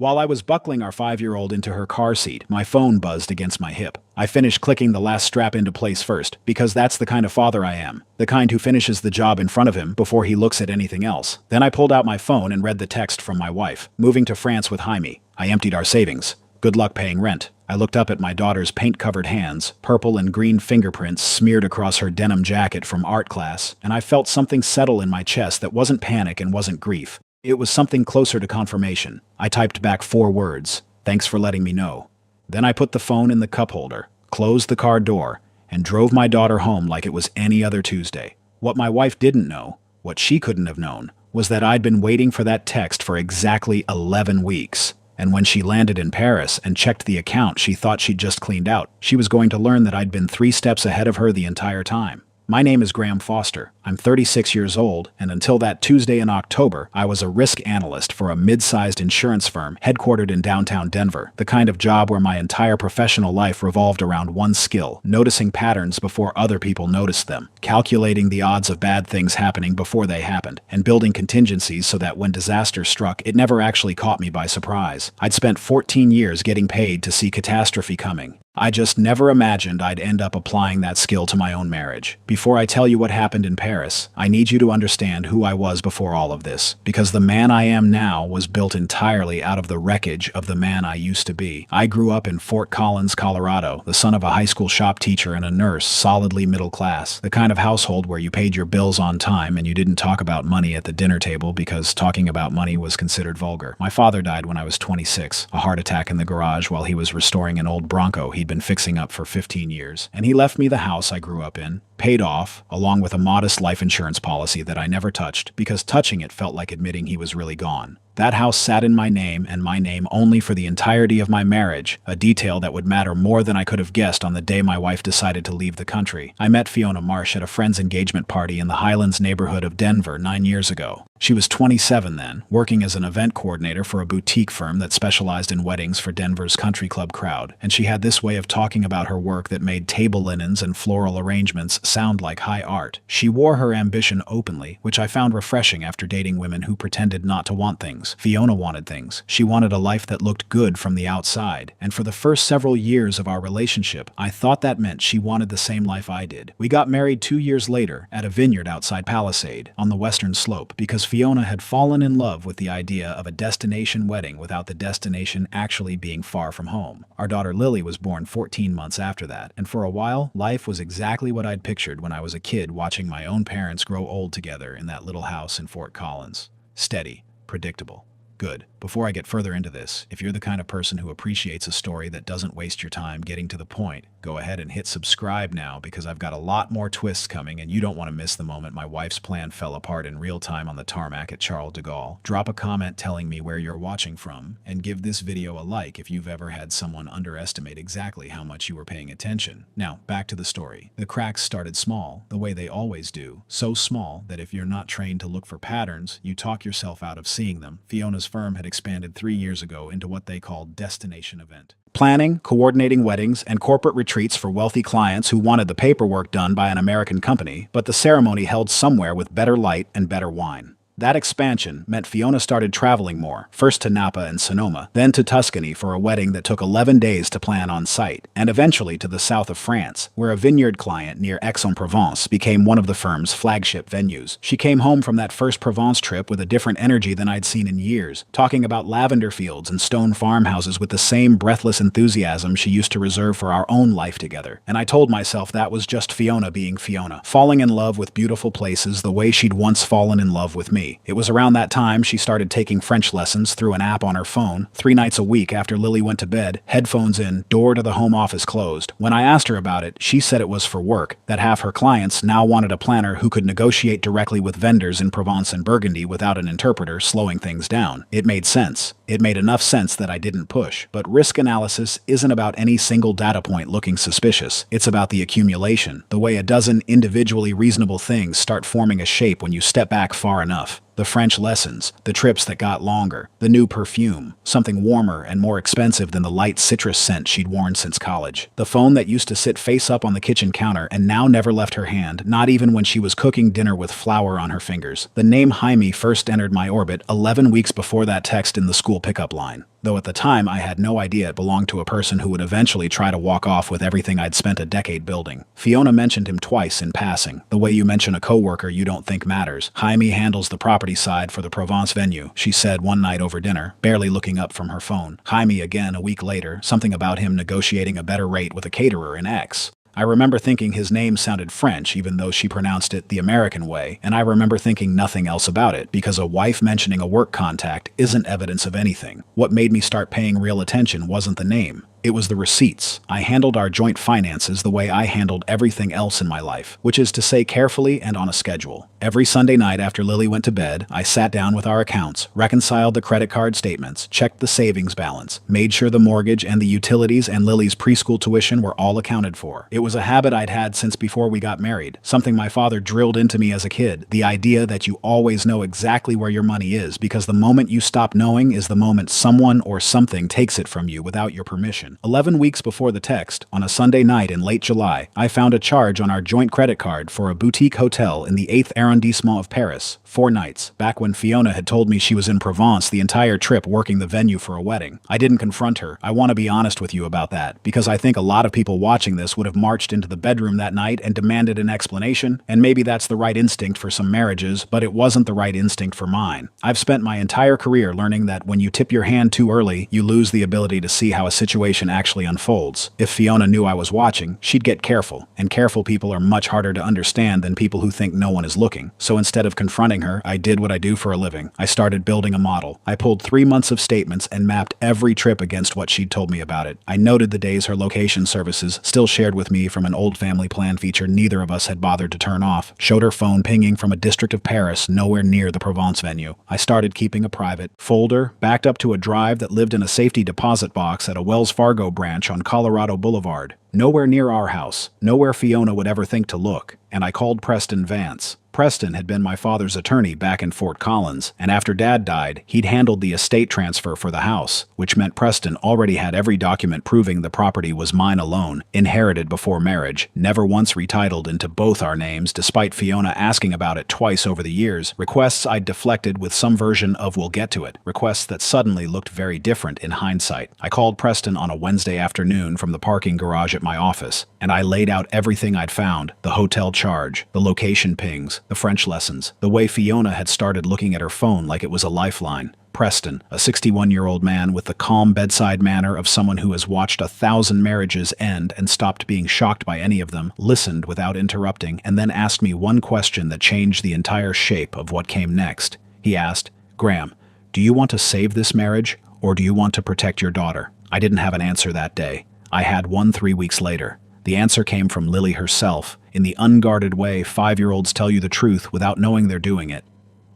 While I was buckling our 5-year-old into her car seat, my phone buzzed against my hip. I finished clicking the last strap into place first, because that's the kind of father I am. The kind who finishes the job in front of him before he looks at anything else. Then I pulled out my phone and read the text from my wife. Moving to France with Jaime. I emptied our savings. Good luck paying rent. I looked up at my daughter's paint-covered hands, purple and green fingerprints smeared across her denim jacket from art class, and I felt something settle in my chest that wasn't panic and wasn't grief. It was something closer to confirmation. I typed back 4 words. Thanks for letting me know. Then I put the phone in the cup holder, closed the car door, and drove my daughter home like it was any other Tuesday. What my wife didn't know, what she couldn't have known, was that I'd been waiting for that text for exactly 11 weeks. And when she landed in Paris and checked the account she thought she'd just cleaned out, she was going to learn that I'd been 3 steps ahead of her the entire time. My name is Graham Foster. I'm 36 years old, and until that Tuesday in October, I was a risk analyst for a mid-sized insurance firm headquartered in downtown Denver, the kind of job where my entire professional life revolved around one skill: noticing patterns before other people noticed them, calculating the odds of bad things happening before they happened, and building contingencies so that when disaster struck, it never actually caught me by surprise. I'd spent 14 years getting paid to see catastrophe coming. I just never imagined I'd end up applying that skill to my own marriage. Before I tell you what happened in Paris, I need you to understand who I was before all of this, because the man I am now was built entirely out of the wreckage of the man I used to be. I grew up in Fort Collins, Colorado, the son of a high school shop teacher and a nurse, solidly middle class, the kind of household where you paid your bills on time and you didn't talk about money at the dinner table because talking about money was considered vulgar. My father died when I was 26, a heart attack in the garage while he was restoring an old Bronco he'd been fixing up for 15 years, and he left me the house I grew up in, paid off, along with a modest life insurance policy that I never touched, because touching it felt like admitting he was really gone. That house sat in my name and my name only for the entirety of my marriage, a detail that would matter more than I could have guessed on the day my wife decided to leave the country. I met Fiona Marsh at a friend's engagement party in the Highlands neighborhood of Denver 9 years ago. She was 27 then, working as an event coordinator for a boutique firm that specialized in weddings for Denver's country club crowd, and she had this way of talking about her work that made table linens and floral arrangements sound like high art. She wore her ambition openly, which I found refreshing after dating women who pretended not to want things. Fiona wanted things. She wanted a life that looked good from the outside, and for the first several years of our relationship, I thought that meant she wanted the same life I did. We got married 2 years later at a vineyard outside Palisade, on the western slope, because Fiona had fallen in love with the idea of a destination wedding without the destination actually being far from home. Our daughter Lily was born 14 months after that, and for a while, life was exactly what I'd pictured when I was a kid watching my own parents grow old together in that little house in Fort Collins. Steady, predictable, good. Before I get further into this, if you're the kind of person who appreciates a story that doesn't waste your time getting to the point, go ahead and hit subscribe now, because I've got a lot more twists coming and you don't want to miss the moment my wife's plan fell apart in real time on the tarmac at Charles de Gaulle. Drop a comment telling me where you're watching from, and give this video a like if you've ever had someone underestimate exactly how much you were paying attention. Now, back to the story. The cracks started small, the way they always do, so small that if you're not trained to look for patterns, you talk yourself out of seeing them. Fiona's firm had expanded 3 years ago into what they called destination event. Planning, coordinating weddings, and corporate retreats for wealthy clients who wanted the paperwork done by an American company, but the ceremony held somewhere with better light and better wine. That expansion meant Fiona started traveling more, first to Napa and Sonoma, then to Tuscany for a wedding that took 11 days to plan on site, and eventually to the south of France, where a vineyard client near Aix-en-Provence became one of the firm's flagship venues. She came home from that first Provence trip with a different energy than I'd seen in years, talking about lavender fields and stone farmhouses with the same breathless enthusiasm she used to reserve for our own life together. And I told myself that was just Fiona being Fiona, falling in love with beautiful places the way she'd once fallen in love with me. It was around that time she started taking French lessons through an app on her phone, 3 nights a week after Lily went to bed, headphones in, door to the home office closed. When I asked her about it, she said it was for work, that half her clients now wanted a planner who could negotiate directly with vendors in Provence and Burgundy without an interpreter slowing things down. It made sense. It made enough sense that I didn't push. But risk analysis isn't about any single data point looking suspicious. It's about the accumulation, the way a dozen individually reasonable things start forming a shape when you step back far enough. The French lessons, the trips that got longer, the new perfume, something warmer and more expensive than the light citrus scent she'd worn since college. The phone that used to sit face up on the kitchen counter and now never left her hand, not even when she was cooking dinner with flour on her fingers. The name Jaime first entered my orbit 11 weeks before that text in the school pickup line. though at the time I had no idea it belonged to a person who would eventually try to walk off with everything I'd spent a decade building. Fiona mentioned him twice in passing, the way you mention a coworker you don't think matters. Jaime handles the property side for the Provence venue, she said one night over dinner, barely looking up from her phone. Jaime again a week later, something about him negotiating a better rate with a caterer in X. I remember thinking his name sounded French even though she pronounced it the American way, and I remember thinking nothing else about it because a wife mentioning a work contact isn't evidence of anything. What made me start paying real attention wasn't the name. It was the receipts. I handled our joint finances the way I handled everything else in my life, which is to say carefully and on a schedule. Every Sunday night after Lily went to bed, I sat down with our accounts, reconciled the credit card statements, checked the savings balance, made sure the mortgage and the utilities and Lily's preschool tuition were all accounted for. It was a habit I'd had since before we got married, something my father drilled into me as a kid, the idea that you always know exactly where your money is because the moment you stop knowing is the moment someone or something takes it from you without your permission. 11 weeks before the text, on a Sunday night in late July, I found a charge on our joint credit card for a boutique hotel in the 8th arrondissement of Paris, 4 nights, back when Fiona had told me she was in Provence the entire trip working the venue for a wedding. I didn't confront her. I want to be honest with you about that, because I think a lot of people watching this would have marched into the bedroom that night and demanded an explanation, and maybe that's the right instinct for some marriages, but it wasn't the right instinct for mine. I've spent my entire career learning that when you tip your hand too early, you lose the ability to see how a situation actually unfolds. If Fiona knew I was watching, she'd get careful, and careful people are much harder to understand than people who think no one is looking. So instead of confronting her, I did what I do for a living. I started building a model. I pulled 3 months of statements and mapped every trip against what she'd told me about it. I noted the days her location services, still shared with me from an old family plan feature neither of us had bothered to turn off, showed her phone pinging from a district of Paris nowhere near the Provence venue. I started keeping a private folder backed up to a drive that lived in a safety deposit box at a Wells Fargo branch on Colorado Boulevard, nowhere near our house, nowhere Fiona would ever think to look, and I called Preston Vance. Preston had been my father's attorney back in Fort Collins, and after Dad died, he'd handled the estate transfer for the house, which meant Preston already had every document proving the property was mine alone, inherited before marriage, never once retitled into both our names despite Fiona asking about it twice over the years, requests I'd deflected with some version of "we'll get to it," requests that suddenly looked very different in hindsight. I called Preston on a Wednesday afternoon from the parking garage at my office, and I laid out everything I'd found, the hotel charge, the location pings, the French lessons, the way Fiona had started looking at her phone like it was a lifeline. Preston, a 61-year-old man with the calm bedside manner of someone who has watched 1,000 marriages end and stopped being shocked by any of them, listened without interrupting, and then asked me one question that changed the entire shape of what came next. He asked, "Graham, do you want to save this marriage, or do you want to protect your daughter?" I didn't have an answer that day. I had one 3 weeks later. The answer came from Lily herself, in the unguarded way 5-year-olds tell you the truth without knowing they're doing it.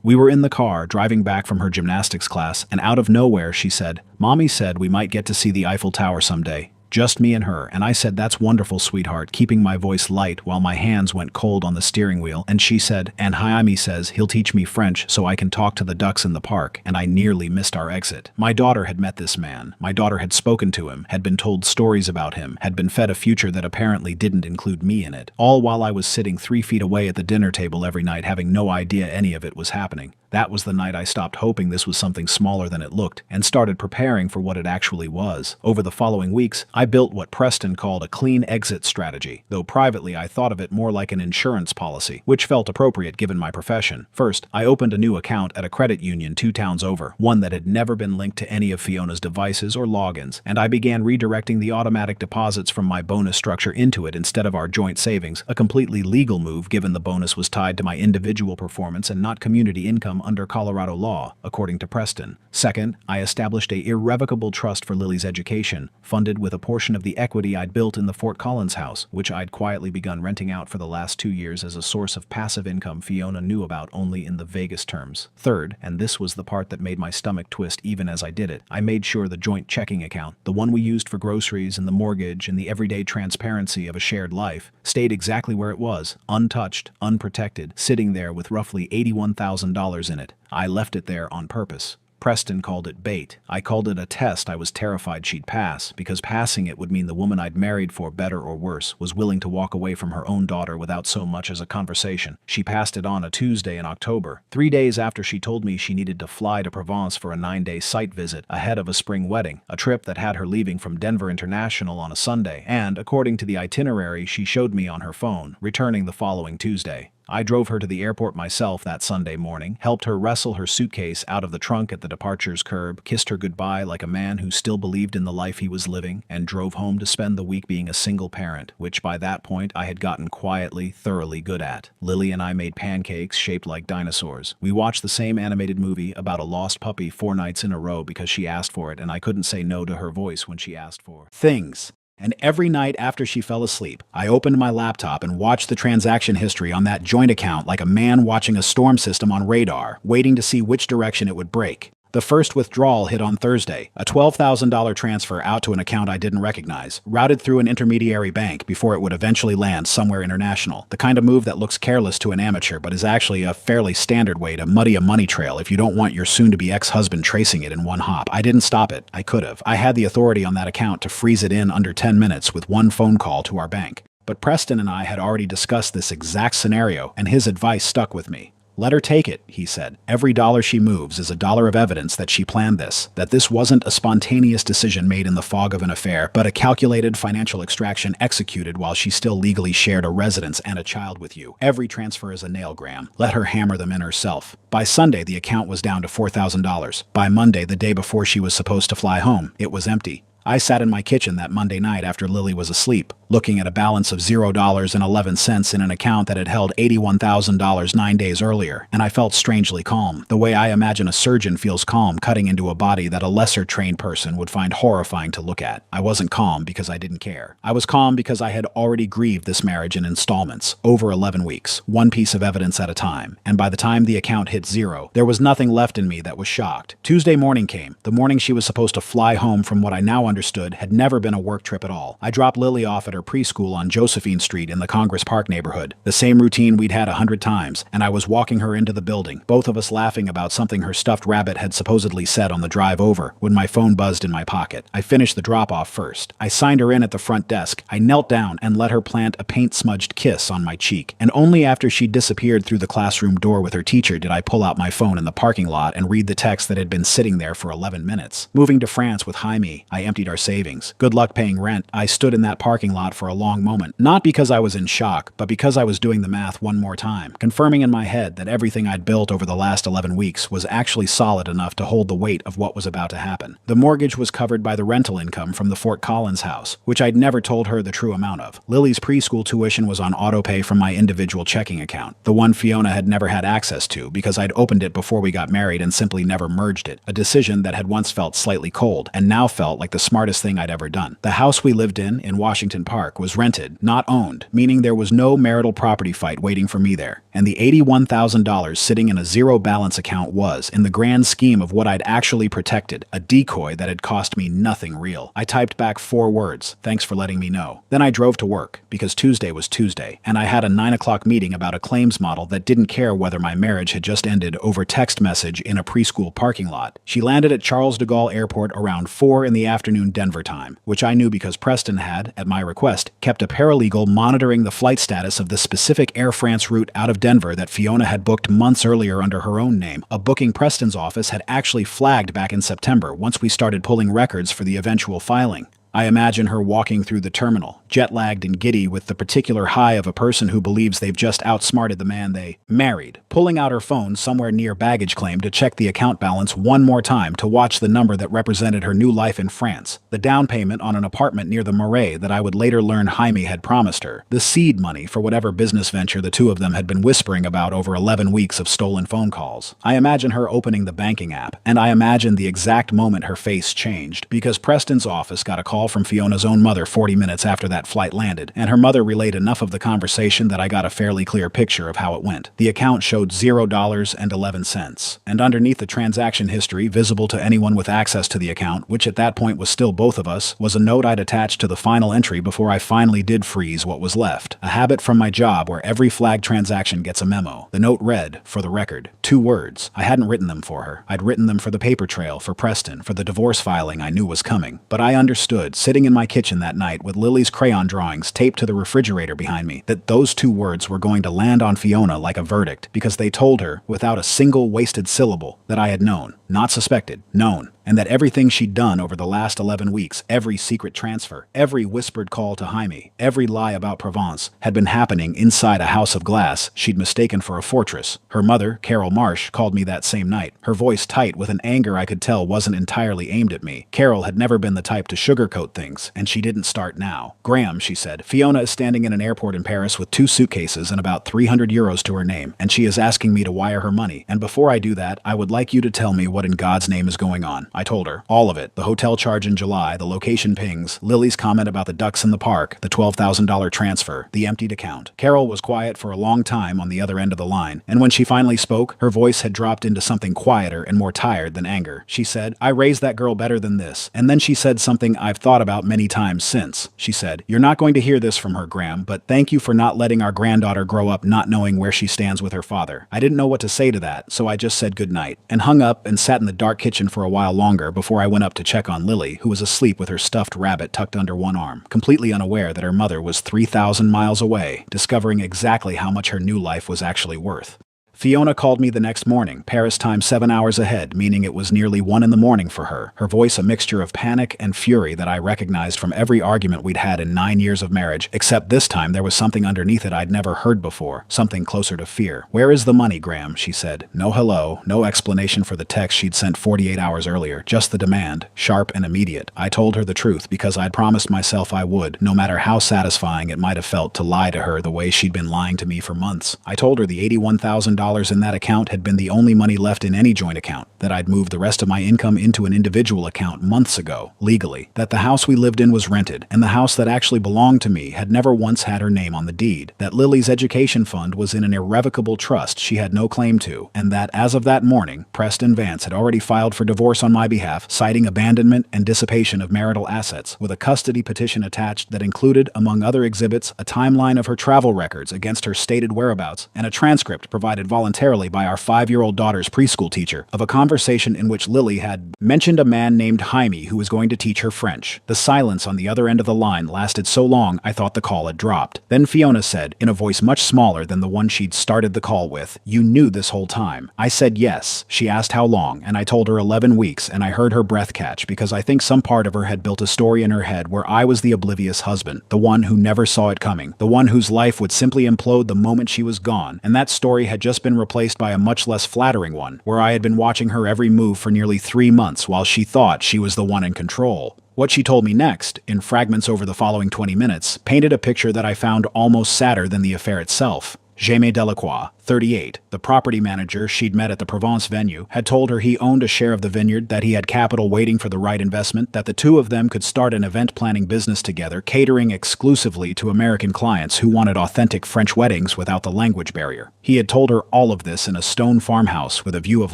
We were in the car, driving back from her gymnastics class, and out of nowhere she said, "Mommy said we might get to see the Eiffel Tower someday. Just me and her," and I said, "That's wonderful, sweetheart," keeping my voice light while my hands went cold on the steering wheel, and she said, "And Jaime says he'll teach me French so I can talk to the ducks in the park," and I nearly missed our exit. My daughter had met this man. My daughter had spoken to him, had been told stories about him, had been fed a future that apparently didn't include me in it, all while I was sitting 3 feet away at the dinner table every night having no idea any of it was happening. That was the night I stopped hoping this was something smaller than it looked, and started preparing for what it actually was. Over the following weeks, I built what Preston called a clean exit strategy, though privately I thought of it more like an insurance policy, which felt appropriate given my profession. First, I opened a new account at a credit union 2 towns over, one that had never been linked to any of Fiona's devices or logins, and I began redirecting the automatic deposits from my bonus structure into it instead of our joint savings, a completely legal move given the bonus was tied to my individual performance and not community income under Colorado law, according to Preston. Second, I established a irrevocable trust for Lily's education, funded with a portion of the equity I'd built in the Fort Collins house, which I'd quietly begun renting out for the last 2 years as a source of passive income Fiona knew about only in the vaguest terms. Third, and this was the part that made my stomach twist even as I did it, I made sure the joint checking account, the one we used for groceries and the mortgage and the everyday transparency of a shared life, stayed exactly where it was, untouched, unprotected, sitting there with roughly $81,000 in it. I left it there on purpose. Preston called it bait. I called it a test I was terrified she'd pass, because passing it would mean the woman I'd married for better or worse was willing to walk away from her own daughter without so much as a conversation. She passed it on a Tuesday in October, 3 days after she told me she needed to fly to Provence for a 9-day site visit ahead of a spring wedding, a trip that had her leaving from Denver International on a Sunday and, according to the itinerary she showed me on her phone, returning the following Tuesday. I drove her to the airport myself that Sunday morning, helped her wrestle her suitcase out of the trunk at the departure's curb, kissed her goodbye like a man who still believed in the life he was living, and drove home to spend the week being a single parent, which by that point I had gotten quietly, thoroughly good at. Lily and I made pancakes shaped like dinosaurs. We watched the same animated movie about a lost puppy 4 nights in a row because she asked for it, and I couldn't say no to her voice when she asked for things. And every night after she fell asleep, I opened my laptop and watched the transaction history on that joint account like a man watching a storm system on radar, waiting to see which direction it would break. The first withdrawal hit on Thursday, a $12,000 transfer out to an account I didn't recognize, routed through an intermediary bank before it would eventually land somewhere international. The kind of move that looks careless to an amateur but is actually a fairly standard way to muddy a money trail if you don't want your soon-to-be ex-husband tracing it in one hop. I didn't stop it. I could have. I had the authority on that account to freeze it in under 10 minutes with one phone call to our bank. But Preston and I had already discussed this exact scenario, and his advice stuck with me. "Let her take it," he said. "Every dollar she moves is a dollar of evidence that she planned this, that this wasn't a spontaneous decision made in the fog of an affair, but a calculated financial extraction executed while she still legally shared a residence and a child with you. Every transfer is a nail, Graham. Let her hammer them in herself." By Sunday, the account was down to $4,000. By Monday, the day before she was supposed to fly home, it was empty. I sat in my kitchen that Monday night after Lily was asleep, looking at a balance of $0.11 in an account that had held $81,000 9 days earlier, and I felt strangely calm, the way I imagine a surgeon feels calm cutting into a body that a lesser-trained person would find horrifying to look at. I wasn't calm because I didn't care. I was calm because I had already grieved this marriage in installments, over 11 weeks, one piece of evidence at a time, and by the time the account hit zero, there was nothing left in me that was shocked. Tuesday morning came, the morning she was supposed to fly home from what I now understood had never been a work trip at all. I dropped Lily off at her preschool on Josephine Street in the Congress Park neighborhood, the same routine we'd had 100 times, and I was walking her into the building, both of us laughing about something her stuffed rabbit had supposedly said on the drive over, when my phone buzzed in my pocket. I finished the drop-off first. I signed her in at the front desk. I knelt down and let her plant a paint-smudged kiss on my cheek, and only after she disappeared through the classroom door with her teacher did I pull out my phone in the parking lot and read the text that had been sitting there for 11 minutes. Moving to France with Jaime, I emptied our savings. Good luck paying rent. I stood in that parking lot for a long moment, not because I was in shock, but because I was doing the math one more time, confirming in my head that everything I'd built over the last 11 weeks was actually solid enough to hold the weight of what was about to happen. The mortgage was covered by the rental income from the Fort Collins house, which I'd never told her the true amount of. Lily's preschool tuition was on auto-pay from my individual checking account, the one Fiona had never had access to because I'd opened it before we got married and simply never merged it, a decision that had once felt slightly cold and now felt like the smartest thing I'd ever done. The house we lived in Washington Park, was rented, not owned, meaning there was no marital property fight waiting for me there, and the $81,000 sitting in a zero-balance account was, in the grand scheme of what I'd actually protected, a decoy that had cost me nothing real. I typed back 4 words, "Thanks for letting me know." Then I drove to work, because Tuesday was Tuesday, and I had a 9 o'clock meeting about a claims model that didn't care whether my marriage had just ended over text message in a preschool parking lot. She landed at Charles de Gaulle Airport around 4 in the afternoon Denver time, which I knew because Preston had, at my request, kept a paralegal monitoring the flight status of the specific Air France route out of Denver that Fiona had booked months earlier under her own name, a booking Preston's office had actually flagged back in September once we started pulling records for the eventual filing. I imagine her walking through the terminal, jet-lagged and giddy with the particular high of a person who believes they've just outsmarted the man they married, pulling out her phone somewhere near baggage claim to check the account balance one more time to watch the number that represented her new life in France, the down payment on an apartment near the Marais that I would later learn Jaime had promised her, the seed money for whatever business venture the two of them had been whispering about over 11 weeks of stolen phone calls. I imagine her opening the banking app, and I imagine the exact moment her face changed, because Preston's office got a call call from Fiona's own mother 40 minutes after that flight landed, and her mother relayed enough of the conversation that I got a fairly clear picture of how it went. The account showed $0.11, and underneath the transaction history visible to anyone with access to the account, which at that point was still both of us, was a note I'd attached to the final entry before I finally did freeze what was left. A habit from my job where every flagged transaction gets a memo. The note read, for the record, 2 words. I hadn't written them for her. I'd written them for the paper trail, for Preston, for the divorce filing I knew was coming. But I understood, sitting in my kitchen that night with Lily's crayon drawings taped to the refrigerator behind me, that those 2 words were going to land on Fiona like a verdict, because they told her, without a single wasted syllable, that I had known, not suspected, known, and that everything she'd done over the last 11 weeks, every secret transfer, every whispered call to Jaime, every lie about Provence, had been happening inside a house of glass she'd mistaken for a fortress. Her mother, Carol Marsh, called me that same night, her voice tight with an anger I could tell wasn't entirely aimed at me. Carol had never been the type to sugarcoat things, and she didn't start now. Graham, she said, Fiona is standing in an airport in Paris with 2 suitcases and about 300 euros to her name, and she is asking me to wire her money. And before I do that, I would like you to tell me what in God's name is going on. I told her. All of it. The hotel charge in July, the location pings, Lily's comment about the ducks in the park, the $12,000 transfer, the emptied account. Carol was quiet for a long time on the other end of the line, and when she finally spoke, her voice had dropped into something quieter and more tired than anger. She said, I raised that girl better than this. And then she said something I've thought about many times since. She said, you're not going to hear this from her, Graham, but thank you for not letting our granddaughter grow up not knowing where she stands with her father. I didn't know what to say to that, so I just said goodnight, and hung up and sat in the dark kitchen for a while longer before I went up to check on Lily, who was asleep with her stuffed rabbit tucked under one arm, completely unaware that her mother was 3,000 miles away, discovering exactly how much her new life was actually worth. Fiona called me the next morning, Paris time 7 hours ahead, meaning it was nearly 1 in the morning for her, her voice a mixture of panic and fury that I recognized from every argument we'd had in 9 years of marriage, except this time there was something underneath it I'd never heard before, something closer to fear. Where is the money, Graham? She said. No hello, no explanation for the text she'd sent 48 hours earlier, just the demand, sharp and immediate. I told her the truth because I'd promised myself I would, no matter how satisfying it might have felt to lie to her the way she'd been lying to me for months. I told her the $81,000 in that account had been the only money left in any joint account, that I'd moved the rest of my income into an individual account months ago, legally, that the house we lived in was rented, and the house that actually belonged to me had never once had her name on the deed, that Lily's education fund was in an irrevocable trust she had no claim to, and that as of that morning, Preston Vance had already filed for divorce on my behalf, citing abandonment and dissipation of marital assets, with a custody petition attached that included, among other exhibits, a timeline of her travel records against her stated whereabouts, and a transcript provided voluntarily by our 5-year-old daughter's preschool teacher of a conversation in which Lily had mentioned a man named Jaime who was going to teach her French. The silence on the other end of the line lasted so long I thought the call had dropped. Then Fiona said, in a voice much smaller than the one she'd started the call with, "You knew this whole time." I said yes. She asked how long, and I told her 11 weeks, and I heard her breath catch because I think some part of her had built a story in her head where I was the oblivious husband, the one who never saw it coming, the one whose life would simply implode the moment she was gone, and that story had just been replaced by a much less flattering one, where I had been watching her every move for nearly 3 months while she thought she was the one in control. What she told me next, in fragments over the following 20 minutes, painted a picture that I found almost sadder than the affair itself. Jaime Delacroix, 38, the property manager she'd met at the Provence venue, had told her he owned a share of the vineyard, that he had capital waiting for the right investment, that the two of them could start an event planning business together, catering exclusively to American clients who wanted authentic French weddings without the language barrier. He had told her all of this in a stone farmhouse with a view of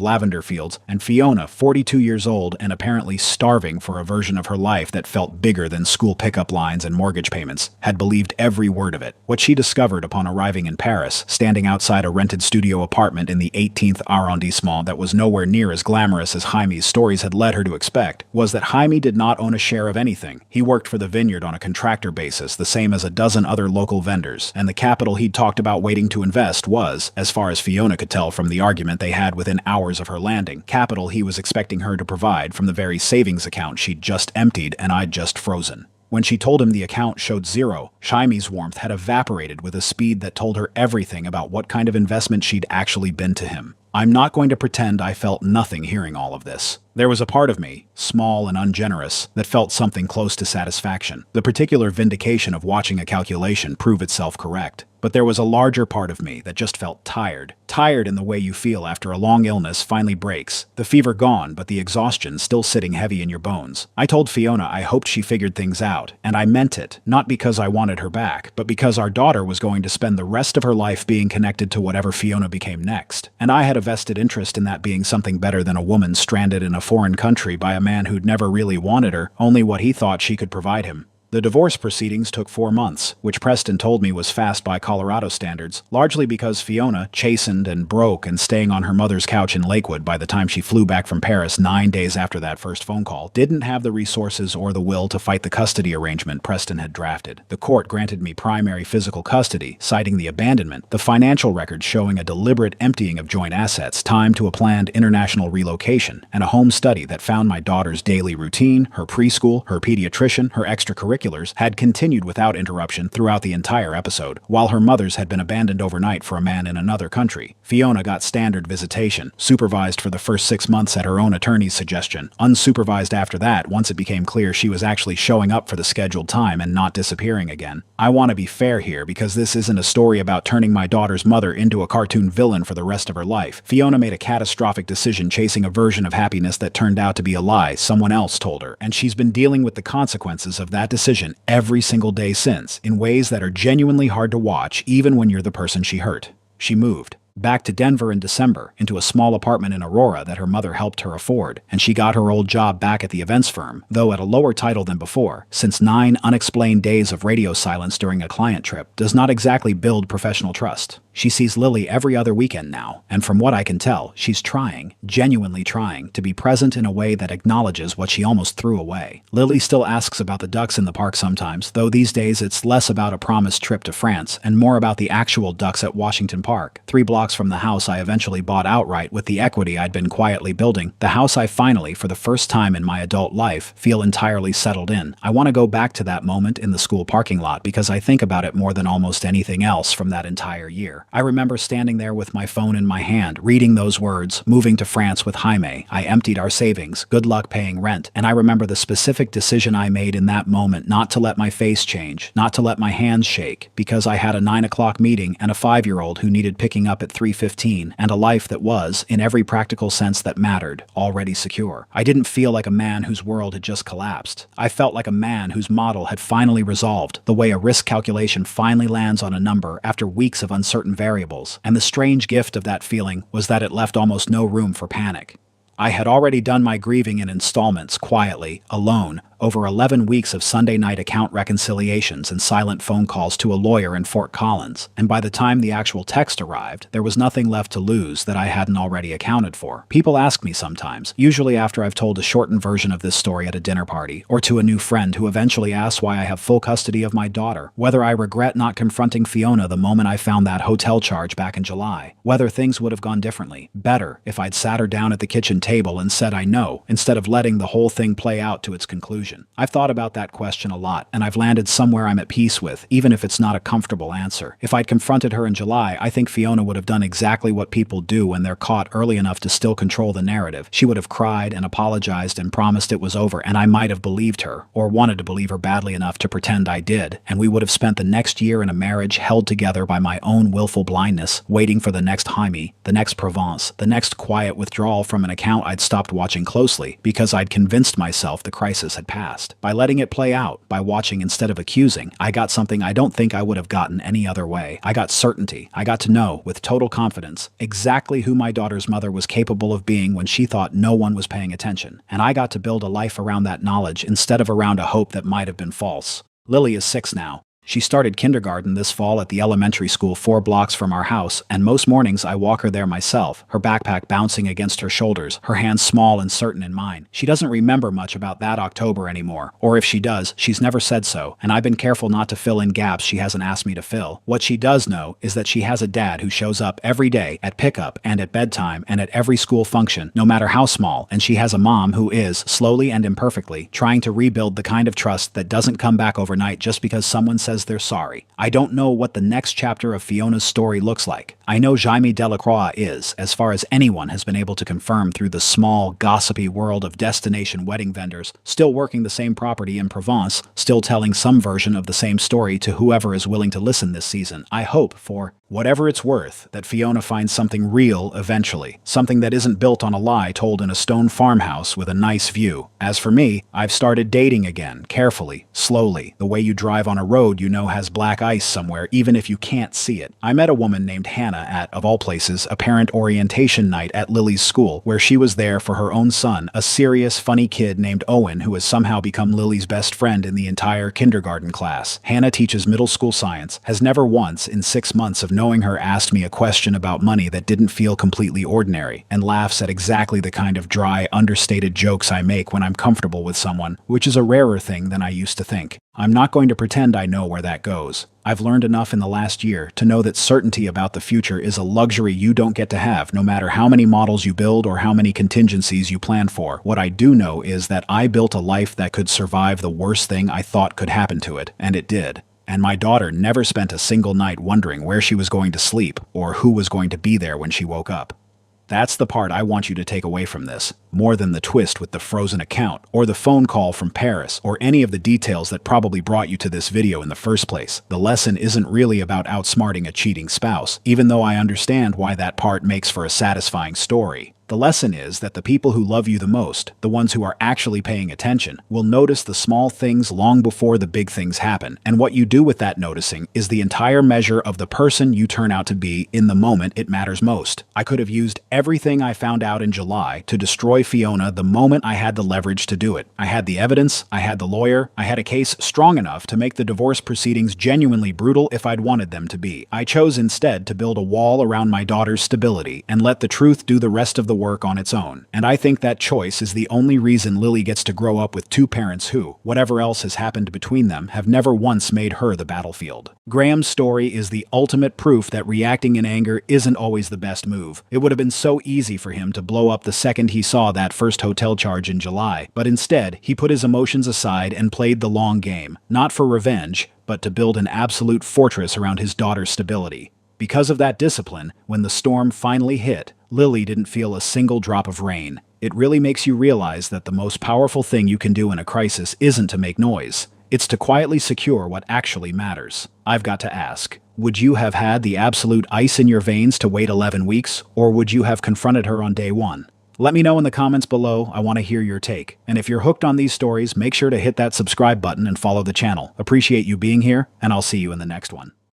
lavender fields, and Fiona, 42 years old and apparently starving for a version of her life that felt bigger than school pickup lines and mortgage payments, had believed every word of it. What she discovered upon arriving in Paris, standing outside a rented studio apartment in the 18th arrondissement that was nowhere near as glamorous as Jaime's stories had led her to expect, was that Jaime did not own a share of anything. He worked for the vineyard on a contractor basis, the same as a dozen other local vendors, and the capital he'd talked about waiting to invest was, as far as Fiona could tell from the argument they had within hours of her landing, capital he was expecting her to provide from the very savings account she'd just emptied and I'd just frozen. When she told him the account showed zero, Jaime's warmth had evaporated with a speed that told her everything about what kind of investment she'd actually been to him. I'm not going to pretend I felt nothing hearing all of this. There was a part of me, small and ungenerous, that felt something close to satisfaction, the particular vindication of watching a calculation prove itself correct. But there was a larger part of me that just felt tired. Tired in the way you feel after a long illness finally breaks. The fever gone, but the exhaustion still sitting heavy in your bones. I told Fiona I hoped she figured things out, and I meant it, not because I wanted her back, but because our daughter was going to spend the rest of her life being connected to whatever Fiona became next. And I had a vested interest in that being something better than a woman stranded in a foreign country by a man who'd never really wanted her, only what he thought she could provide him. The divorce proceedings took 4 months, which Preston told me was fast by Colorado standards, largely because Fiona, chastened and broke and staying on her mother's couch in Lakewood by the time she flew back from Paris 9 days after that first phone call, didn't have the resources or the will to fight the custody arrangement Preston had drafted. The court granted me primary physical custody, citing the abandonment, the financial records showing a deliberate emptying of joint assets, time to a planned international relocation, and a home study that found my daughter's daily routine, her preschool, her pediatrician, her extracurriculars, had continued without interruption throughout the entire episode, while her mother's had been abandoned overnight for a man in another country. Fiona got standard visitation, supervised for the first 6 months at her own attorney's suggestion, unsupervised after that once it became clear she was actually showing up for the scheduled time and not disappearing again. I want to be fair here because this isn't a story about turning my daughter's mother into a cartoon villain for the rest of her life. Fiona made a catastrophic decision chasing a version of happiness that turned out to be a lie someone else told her, and she's been dealing with the consequences of that decision every single day since, in ways that are genuinely hard to watch even when you're the person she hurt. She moved back to Denver in December, into a small apartment in Aurora that her mother helped her afford, and she got her old job back at the events firm, though at a lower title than before, since 9 unexplained days of radio silence during a client trip does not exactly build professional trust. She sees Lily every other weekend now, and from what I can tell, she's trying, genuinely trying, to be present in a way that acknowledges what she almost threw away. Lily still asks about the ducks in the park sometimes, though these days it's less about a promised trip to France and more about the actual ducks at Washington Park, 3 blocks from the house I eventually bought outright with the equity I'd been quietly building, the house I finally, for the first time in my adult life, feel entirely settled in. I want to go back to that moment in the school parking lot because I think about it more than almost anything else from that entire year. I remember standing there with my phone in my hand, reading those words, moving to France with Jaime. I emptied our savings, good luck paying rent, and I remember the specific decision I made in that moment not to let my face change, not to let my hands shake, because I had a 9 o'clock meeting and a 5-year-old who needed picking up at 3:15, and a life that was, in every practical sense that mattered, already secure. I didn't feel like a man whose world had just collapsed. I felt like a man whose model had finally resolved, the way a risk calculation finally lands on a number after weeks of uncertain variables, and the strange gift of that feeling was that it left almost no room for panic. I had already done my grieving in installments, quietly, alone, over 11 weeks of Sunday night account reconciliations and silent phone calls to a lawyer in Fort Collins, and by the time the actual text arrived, there was nothing left to lose that I hadn't already accounted for. People ask me sometimes, usually after I've told a shortened version of this story at a dinner party, or to a new friend who eventually asks why I have full custody of my daughter, whether I regret not confronting Fiona the moment I found that hotel charge back in July, whether things would have gone differently, better, if I'd sat her down at the kitchen table and said I know, instead of letting the whole thing play out to its conclusion. I've thought about that question a lot, and I've landed somewhere I'm at peace with, even if it's not a comfortable answer. If I'd confronted her in July, I think Fiona would have done exactly what people do when they're caught early enough to still control the narrative. She would have cried and apologized and promised it was over, and I might have believed her, or wanted to believe her badly enough to pretend I did, and we would have spent the next year in a marriage held together by my own willful blindness, waiting for the next Jaime, the next Provence, the next quiet withdrawal from an account I'd stopped watching closely, because I'd convinced myself the crisis had passed. By letting it play out, by watching instead of accusing, I got something I don't think I would have gotten any other way. I got certainty. I got to know, with total confidence, exactly who my daughter's mother was capable of being when she thought no one was paying attention. And I got to build a life around that knowledge instead of around a hope that might have been false. Lily is 6 now. She started kindergarten this fall at the elementary school 4 blocks from our house, and most mornings I walk her there myself, her backpack bouncing against her shoulders, her hands small and certain in mine. She doesn't remember much about that October anymore, or if she does, she's never said so, and I've been careful not to fill in gaps she hasn't asked me to fill. What she does know is that she has a dad who shows up every day, at pickup and at bedtime and at every school function, no matter how small, and she has a mom who is, slowly and imperfectly, trying to rebuild the kind of trust that doesn't come back overnight just because someone says because they're sorry. I don't know what the next chapter of Fiona's story looks like. I know Jaime Delacroix is, as far as anyone has been able to confirm through the small, gossipy world of destination wedding vendors, still working the same property in Provence, still telling some version of the same story to whoever is willing to listen this season. I hope, for whatever it's worth, that Fiona finds something real eventually. Something that isn't built on a lie told in a stone farmhouse with a nice view. As for me, I've started dating again, carefully, slowly, the way you drive on a road you know has black ice somewhere even if you can't see it. I met a woman named Hannah at, of all places, a parent orientation night at Lily's school, where she was there for her own son, a serious, funny kid named Owen who has somehow become Lily's best friend in the entire kindergarten class. Hannah teaches middle school science, has never once, in 6 months of knowing her, asked me a question about money that didn't feel completely ordinary, and laughs at exactly the kind of dry, understated jokes I make when I'm comfortable with someone, which is a rarer thing than I used to think. I'm not going to pretend I know where that goes. I've learned enough in the last year to know that certainty about the future is a luxury you don't get to have no matter how many models you build or how many contingencies you plan for. What I do know is that I built a life that could survive the worst thing I thought could happen to it, and it did. And my daughter never spent a single night wondering where she was going to sleep or who was going to be there when she woke up. That's the part I want you to take away from this, more than the twist with the frozen account, or the phone call from Paris, or any of the details that probably brought you to this video in the first place. The lesson isn't really about outsmarting a cheating spouse, even though I understand why that part makes for a satisfying story. The lesson is that the people who love you the most, the ones who are actually paying attention, will notice the small things long before the big things happen, and what you do with that noticing is the entire measure of the person you turn out to be in the moment it matters most. I could have used everything I found out in July to destroy Fiona the moment I had the leverage to do it. I had the evidence, I had the lawyer, I had a case strong enough to make the divorce proceedings genuinely brutal if I'd wanted them to be. I chose instead to build a wall around my daughter's stability and let the truth do the rest of the work on its own. And I think that choice is the only reason Lily gets to grow up with two parents who, whatever else has happened between them, have never once made her the battlefield. Graham's story is the ultimate proof that reacting in anger isn't always the best move. It would have been so easy for him to blow up the second he saw that first hotel charge in July, but instead, he put his emotions aside and played the long game, not for revenge, but to build an absolute fortress around his daughter's stability. Because of that discipline, when the storm finally hit, Lily didn't feel a single drop of rain. It really makes you realize that the most powerful thing you can do in a crisis isn't to make noise. It's to quietly secure what actually matters. I've got to ask, would you have had the absolute ice in your veins to wait 11 weeks, or would you have confronted her on day one? Let me know in the comments below. I want to hear your take. And if you're hooked on these stories, make sure to hit that subscribe button and follow the channel. Appreciate you being here, and I'll see you in the next one.